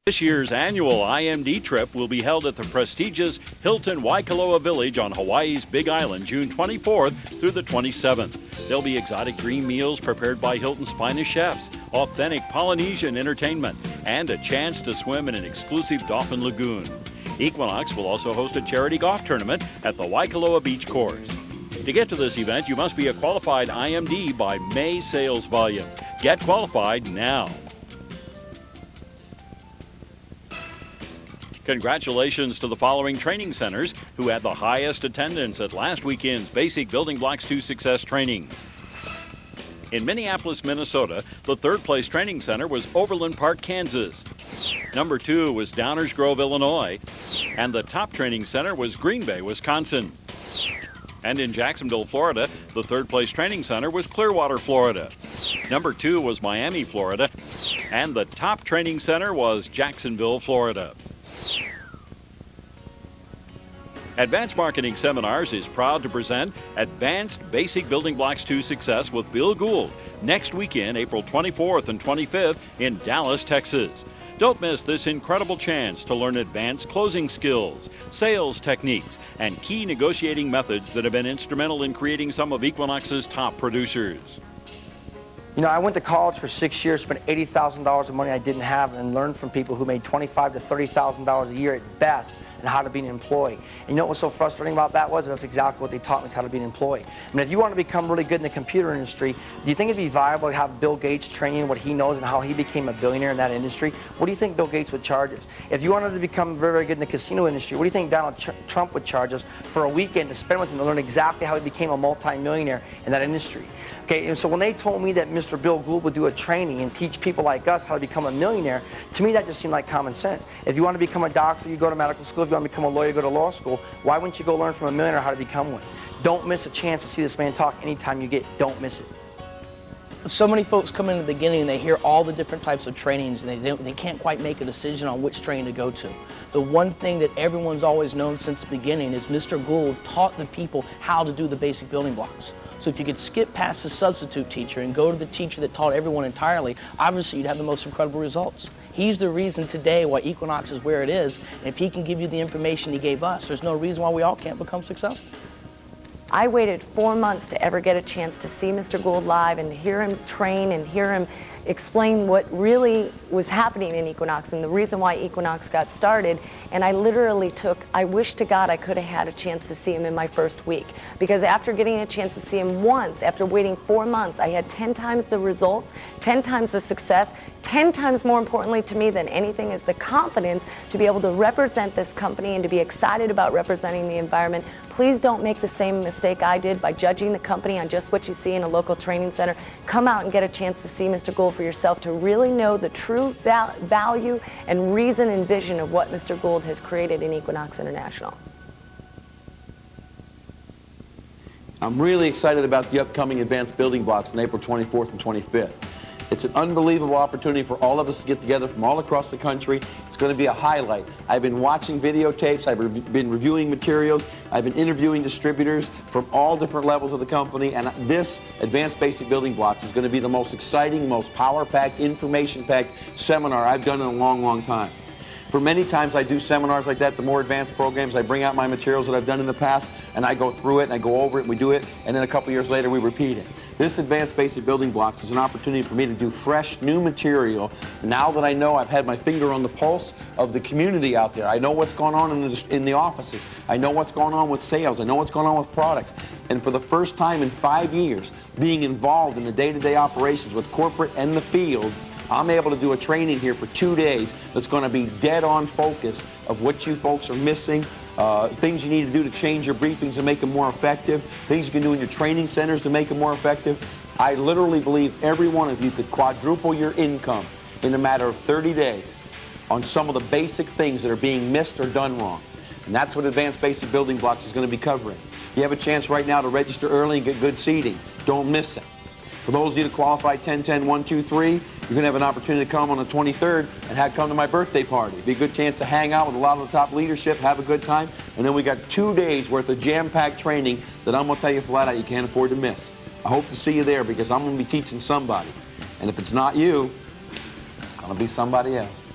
This year's annual IMD trip will be held at the prestigious Hilton Waikoloa Village on Hawaii's Big Island, June 24th through the 27th. There'll be exotic dream meals prepared by Hilton's finest chefs, authentic Polynesian entertainment, and a chance to swim in an exclusive dolphin lagoon. Equinox will also host a charity golf tournament at the Waikoloa Beach Course. To get to this event, you must be a qualified IMD by May sales volume. Get qualified now. Congratulations to the following training centers who had the highest attendance at last weekend's Basic Building Blocks to Success trainings. In Minneapolis, Minnesota, the third place training center was Overland Park, Kansas. Number 2 was Downers Grove, Illinois. And the top training center was Green Bay, Wisconsin. And in Jacksonville, Florida, the third place training center was Clearwater, Florida. Number 2 was Miami, Florida. And the top training center was Jacksonville, Florida. Advanced Marketing Seminars is proud to present Advanced Basic Building Blocks to Success with Bill Gouldd next weekend, April 24th and 25th in Dallas, Texas. Don't miss this incredible chance to learn advanced closing skills, sales techniques, and key negotiating methods that have been instrumental in creating some of Equinox's top producers. You know, I went to college for 6 years, spent $80,000 of money I didn't have, and learned from people who made $25,000 to $30,000 a year at best, and how to be an employee. And you know what was so frustrating about that was? That's exactly what they taught me, is how to be an employee. I mean, if you want to become really good in the computer industry, do you think it'd be viable to have Bill Gates train you in what he knows and how he became a billionaire in that industry? What do you think Bill Gates would charge us? If you wanted to become very, very good in the casino industry, what do you think Donald Trump would charge us for a weekend to spend with him to learn exactly how he became a multi-millionaire in that industry? Okay, and so when they told me that Mr. Bill Gouldd would do a training and teach people like us how to become a millionaire, to me that just seemed like common sense. If you want to become a doctor, you go to medical school. If you want to become a lawyer, you go to law school. Why wouldn't you go learn from a millionaire how to become one? Don't miss a chance to see this man talk anytime you get. Don't miss it. So many folks come in the beginning and they hear all the different types of trainings and they can't quite make a decision on which training to go to. The one thing that everyone's always known since the beginning is Mr. Gouldd taught the people how to do the basic building blocks. So if you could skip past the substitute teacher and go to the teacher that taught everyone entirely, obviously you'd have the most incredible results. He's the reason today why Equinox is where it is, and if he can give you the information he gave us, there's no reason why we all can't become successful. I waited 4 months to ever get a chance to see Mr. Gouldd live and hear him train and hear him explain what really was happening in Equinox and the reason why Equinox got started. And I literally I wish to God I could have had a chance to see him in my first week. Because after getting a chance to see him once, after waiting 4 months, I had 10 times the results, 10 times the success, 10 times more importantly to me than anything is the confidence to be able to represent this company and to be excited about representing the environment. Please don't make the same mistake I did by judging the company on just what you see in a local training center. Come out and get a chance to see Mr. Gouldd for yourself to really know the true value and reason and vision of what Mr. Gouldd has created in Equinox International. I'm really excited about the upcoming Advanced Building Blocks on April 24th and 25th. It's an unbelievable opportunity for all of us to get together from all across the country. It's going to be a highlight. I've been watching videotapes, I've been reviewing materials, I've been interviewing distributors from all different levels of the company, and this Advanced Basic Building Blocks is going to be the most exciting, most power-packed, information-packed seminar I've done in a long, long time. For many times I do seminars like that, the more advanced programs, I bring out my materials that I've done in the past, and I go through it, and I go over it, and we do it, and then a couple years later we repeat it. This Advanced Basic Building Blocks is an opportunity for me to do fresh, new material now that I know I've had my finger on the pulse of the community out there. I know what's going on in the offices. I know what's going on with sales. I know what's going on with products. And for the first time in 5 years, being involved in the day-to-day operations with corporate and the field, I'm able to do a training here for 2 days that's going to be dead on focus of what you folks are missing, things you need to do to change your briefings and make them more effective, things you can do in your training centers to make them more effective. I literally believe every one of you could quadruple your income in a matter of 30 days on some of the basic things that are being missed or done wrong. And that's what Advanced Basic Building Blocks is going to be covering. You have a chance right now to register early and get good seating. Don't miss it. For those of you that qualify 10-10-1-2-3, you're going to have an opportunity to come on the 23rd and come to my birthday party. It'd be a good chance to hang out with a lot of the top leadership, have a good time, and then we got 2 days worth of jam-packed training that I'm going to tell you flat out you can't afford to miss. I hope to see you there because I'm going to be teaching somebody. And if it's not you, it's going to be somebody else.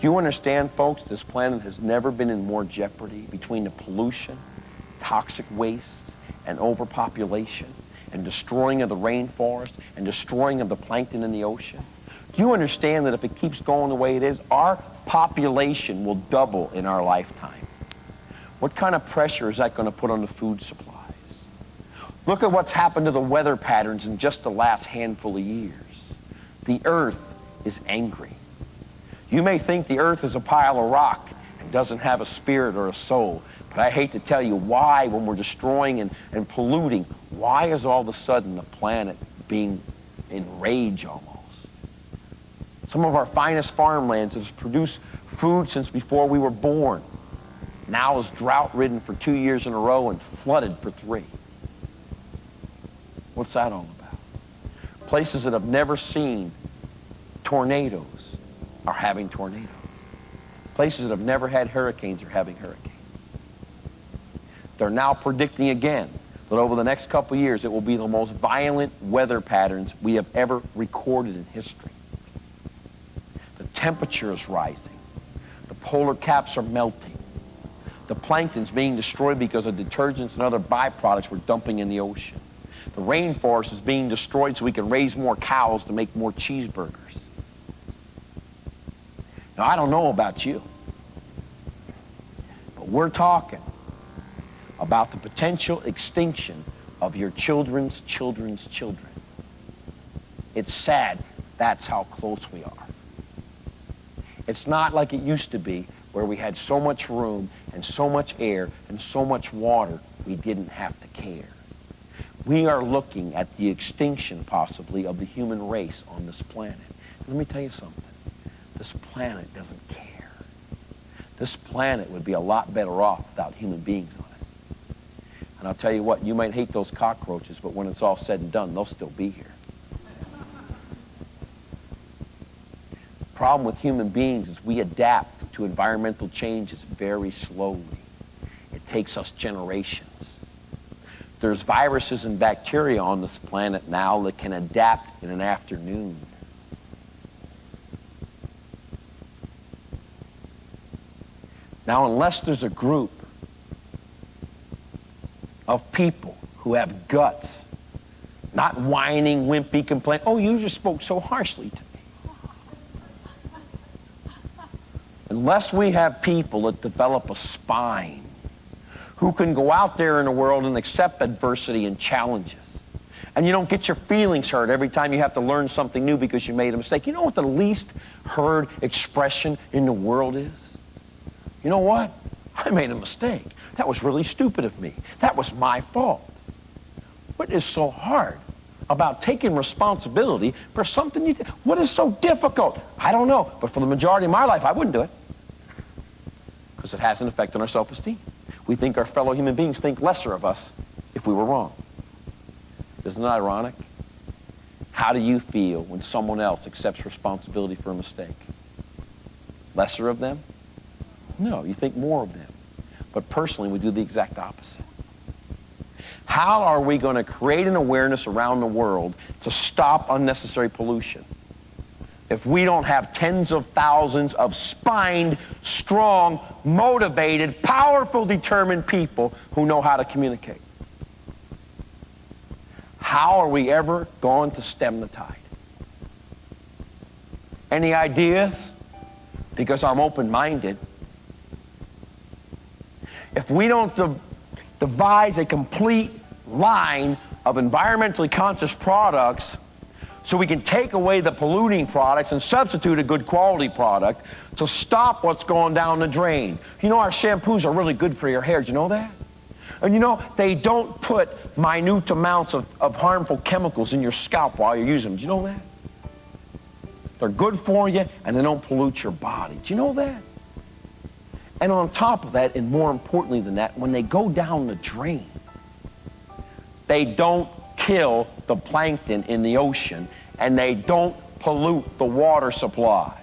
Do you understand, folks, this planet has never been in more jeopardy between the pollution, toxic wastes, and overpopulation, and destroying of the rainforest, and destroying of the plankton in the ocean? Do you understand that if it keeps going the way it is, our population will double in our lifetime? What kind of pressure is that going to put on the food supplies? Look at what's happened to the weather patterns in just the last handful of years. The earth is angry. You may think the earth is a pile of rock and doesn't have a spirit or a soul, but I hate to tell you why, when we're destroying and polluting, why is all of a sudden the planet being in rage almost? Some of our finest farmlands has produced food since before we were born, now is drought-ridden for 2 years in a row and flooded for 3. What's that all about? Places that have never seen tornadoes are having tornadoes. Places that have never had hurricanes are having hurricanes. They're now predicting again that over the next couple of years it will be the most violent weather patterns we have ever recorded in history. The temperature is rising. The polar caps are melting. The plankton's being destroyed because of detergents and other byproducts we're dumping in the ocean. The rainforest is being destroyed so we can raise more cows to make more cheeseburgers. Now, I don't know about you, but we're talking about the potential extinction of your children's children's children. It's sad that's how close we are. It's not like it used to be, where we had so much room and so much air and so much water we didn't have to care. We are looking at the extinction, possibly, of the human race on this planet. Let me tell you something. This planet doesn't care. This planet would be a lot better off without human beings on it. And I'll tell you what, you might hate those cockroaches, but when it's all said and done, they'll still be here. The problem with human beings is we adapt to environmental changes very slowly. It takes us generations. There's viruses and bacteria on this planet now that can adapt in an afternoon. Now, unless there's a group of people who have guts, not whining, wimpy, complaining, oh, you just spoke so harshly to me. Unless we have people that develop a spine, who can go out there in the world and accept adversity and challenges, and you don't get your feelings hurt every time you have to learn something new because you made a mistake. You know what the least heard expression in the world is? You know what? I made a mistake. That was really stupid of me. That was my fault. What is so hard about taking responsibility for something you did? What is so difficult? I don't know, but for the majority of my life, I wouldn't do it because it has an effect on our self-esteem. We think our fellow human beings think lesser of us if we were wrong. Isn't that ironic? How do you feel when someone else accepts responsibility for a mistake? Lesser of them? No, you think more of them. But personally, we do the exact opposite. How are we going to create an awareness around the world to stop unnecessary pollution if we don't have tens of thousands of spined, strong, motivated, powerful, determined people who know how to communicate? How are we ever going to stem the tide? Any ideas? Because I'm open-minded. If we don't devise a complete line of environmentally conscious products so we can take away the polluting products and substitute a good quality product to stop what's going down the drain. You know, our shampoos are really good for your hair. Do you know that? And you know, they don't put minute amounts of harmful chemicals in your scalp while you're using them. Do you know that? They're good for you and they don't pollute your body. Do you know that? And on top of that, and more importantly than that, when they go down the drain, they don't kill the plankton in the ocean and they don't pollute the water supply.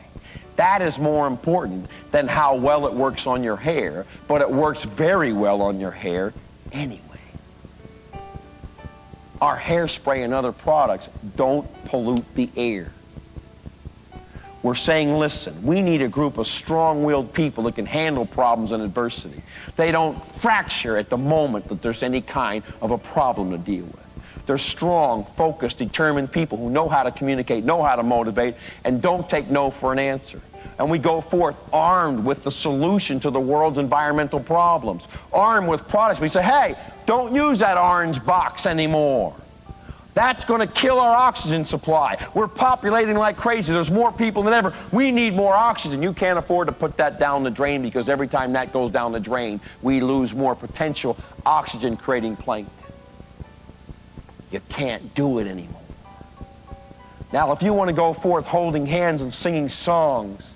That is more important than how well it works on your hair, but it works very well on your hair anyway. Our hairspray and other products don't pollute the air. We're saying, listen, we need a group of strong-willed people that can handle problems and adversity. They don't fracture at the moment that there's any kind of a problem to deal with. They're strong, focused, determined people who know how to communicate, know how to motivate, and don't take no for an answer. And we go forth armed with the solution to the world's environmental problems, armed with products. We say, hey, don't use that orange box anymore. That's going to kill our oxygen supply. We're populating like crazy. There's more people than ever. We need more oxygen. You can't afford to put that down the drain, because every time that goes down the drain, we lose more potential oxygen-creating plankton. You can't do it anymore. Now, if you want to go forth holding hands and singing songs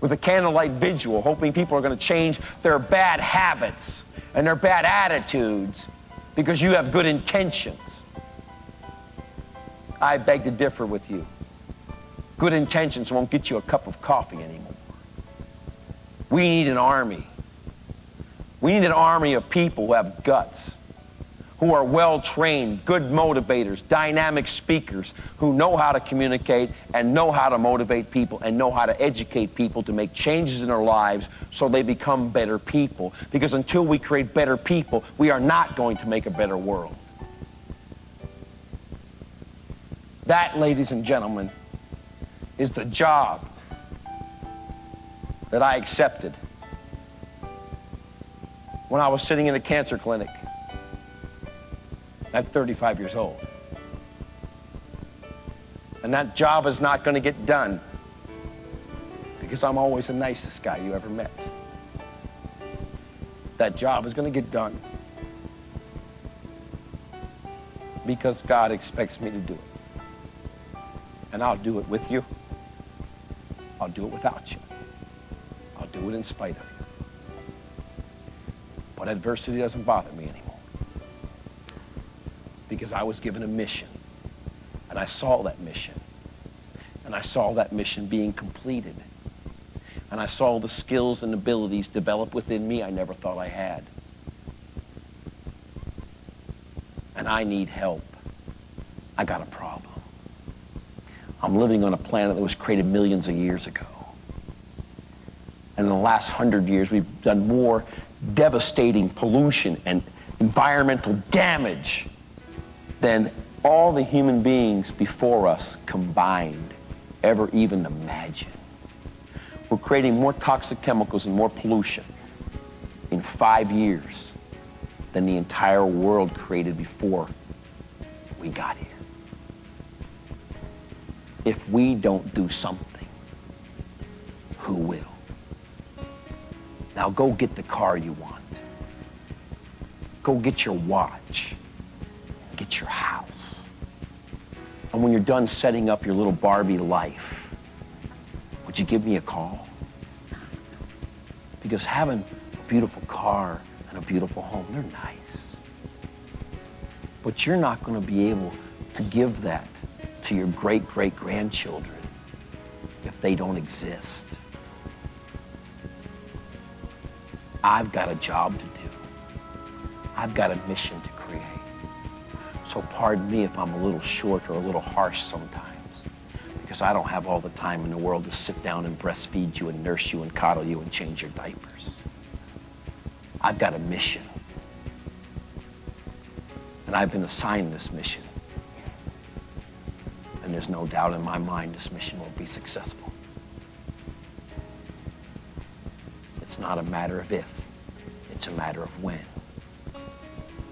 with a candlelight vigil, hoping people are going to change their bad habits and their bad attitudes because you have good intentions, I beg to differ with you. Good intentions won't get you a cup of coffee anymore. We need an army. We need an army of people who have guts, who are well-trained, good motivators, dynamic speakers, who know how to communicate and know how to motivate people and know how to educate people to make changes in their lives so they become better people. Because until we create better people, we are not going to make a better world. That, ladies and gentlemen, is the job that I accepted when I was sitting in a cancer clinic at 35 years old. And that job is not going to get done because I'm always the nicest guy you ever met. That job is going to get done because God expects me to do it. And I'll do it with you. I'll do it without you. I'll do it in spite of you. But adversity doesn't bother me anymore, because I was given a mission, and I saw that mission, and I saw that mission being completed, and I saw the skills and abilities develop within me I never thought I had. And I need help. I got a problem. I'm living on a planet that was created millions of years ago. And in the last 100 years, we've done more devastating pollution and environmental damage than all the human beings before us combined ever even imagine. We're creating more toxic chemicals and more pollution in 5 years than the entire world created before we got here. If we don't do something, who will? Now go get the car you want. Go get your watch. Get your house. And when you're done setting up your little Barbie life, would you give me a call? Because having a beautiful car and a beautiful home, they're nice. But you're not going to be able to give that to your great-great-grandchildren if they don't exist. I've got a job to do. I've got a mission to create. So pardon me if I'm a little short or a little harsh sometimes, because I don't have all the time in the world to sit down and breastfeed you and nurse you and coddle you and change your diapers. I've got a mission. And I've been assigned this mission. And there's no doubt in my mind this mission will be successful. It's not a matter of if, it's a matter of when.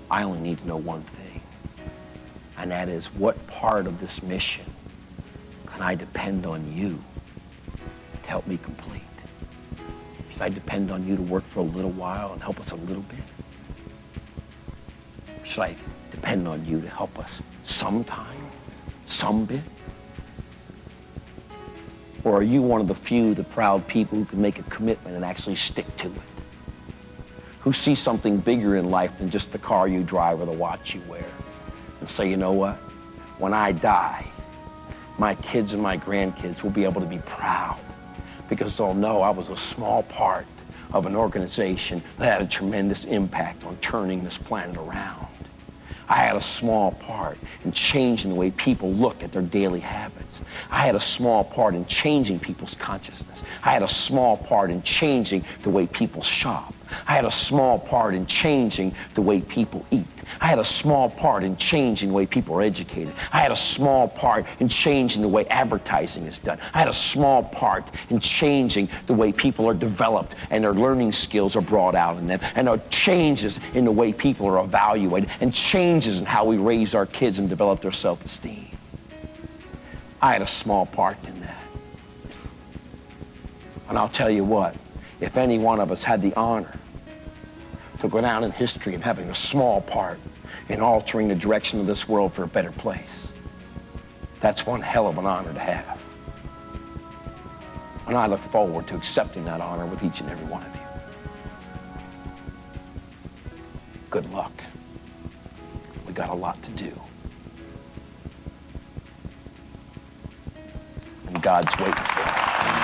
I only need to know one thing, and that is, what part of this mission can I depend on you to help me complete? Should I depend on you to work for a little while and help us a little bit? Or should I depend on you to help us sometime? Some bit? Or are you one of the few, the proud people who can make a commitment and actually stick to it? Who see something bigger in life than just the car you drive or the watch you wear, and say, you know what? When I die, my kids and my grandkids will be able to be proud, because they'll know I was a small part of an organization that had a tremendous impact on turning this planet around. I had a small part in changing the way people look at their daily habits. I had a small part in changing people's consciousness. I had a small part in changing the way people shop. I had a small part in changing the way people eat. I had a small part in changing the way people are educated. I had a small part in changing the way advertising is done. I had a small part in changing the way people are developed and their learning skills are brought out in them, and there are changes in the way people are evaluated, and changes in how we raise our kids and develop their self-esteem. I had a small part in that. And I'll tell you what, if any one of us had the honor to go down in history and having a small part in altering the direction of this world for a better place, that's one hell of an honor to have. And I look forward to accepting that honor with each and every one of you. Good luck. We got a lot to do. And God's waiting for us.